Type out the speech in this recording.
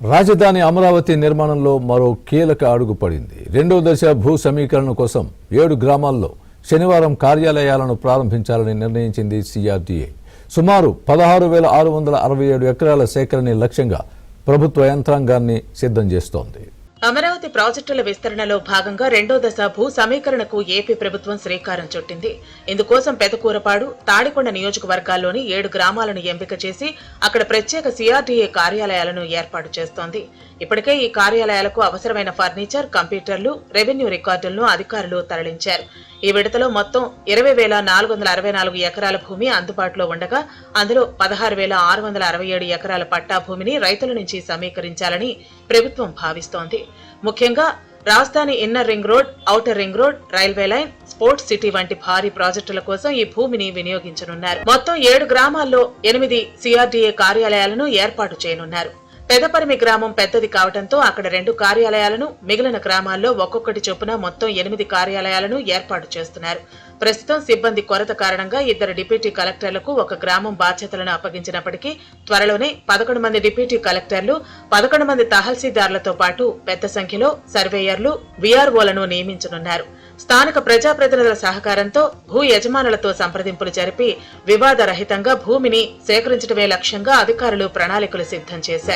రాజధాని అమరావతి నిర్మాణంలో మరో కీలక అడుగు పడింది. రెండో దశ భూ సమీకరణ కోసం 7 గ్రామాల్లో శనివారం కార్యాలయాలను ప్రారంభించాలని నిర్ణయించింది సిఆర్డీఏ. సుమారు 16,667 ఎకరాల సేకరణే లక్ష్యంగా ప్రభుత్వ యంత్రాంగాన్ని సిద్ధం చేస్తోంది. అమరావతి ప్రాజెక్టుల విస్తరణలో భాగంగా రెండో దశ భూ సమీకరణకు ఏపీ ప్రభుత్వం శ్రీకారం చుట్టింది. ఇందుకోసం పెదకూరపాడు, తాడికొండ నియోజకవర్గాల్లోని 7 గ్రామాలను ఎంపిక చేసి అక్కడ ప్రత్యేక సిఆర్డీఏ కార్యాలయాలను ఏర్పాటు చేస్తోంది. ఇప్పటికే ఈ కార్యాలయాలకు అవసరమైన ఫర్నిచర్, కంప్యూటర్లు, రెవెన్యూ రికార్డులను అధికారులు తరలించారు. ఈ విడతలో మొత్తం 20,464 ఎకరాల భూమి అందుబాటులో ఉండగా అందులో 16,667 ఎకరాల పట్టా భూమిని రైతుల నుంచి సమీకరించాలని ప్రభుత్వం భావిస్తోంది. ముఖ్యంగా రాజధాని inner ring road, outer ring road, railway line, sports city వంటి భారీ ప్రాజెక్టుల కోసం ఈ భూమిని వినియోగించనున్నారు. మొత్తం 7 గ్రామాల్లో 8 సిఆర్డీఏ కార్యాలయాలను ఏర్పాటు చేయనున్నారు. పెదపరిమి గ్రామం పెద్దది కావడంతో అక్కడ 2 కార్యాలయాలను, మిగిలిన గ్రామాల్లో ఒక్కొక్కటి చొప్పున మొత్తం 8 కార్యాలయాలను ఏర్పాటు చేస్తున్నారు. ప్రస్తుతం సిబ్బంది కొరత కారణంగా 2 డిప్యూటీ కలెక్టర్లకు ఒక గ్రామం బాధ్యతలను అప్పగించినప్పటికీ త్వరలోనే 11 మంది డిప్యూటీ కలెక్టర్లు, 11 మంది తహసీల్దార్లతో పాటు పెద్ద సంఖ్యలో సర్వేయర్లు, వీఆర్ఓలను నియమించనున్నారు. స్థానిక ప్రజాప్రతినిధుల సహకారంతో భూ యజమానులతో సంప్రదింపులు జరిపి వివాదరహితంగా భూమిని సేకరించడమే లక్ష్యంగా అధికారులు ప్రణాళికలు సిద్ధం చేశారు.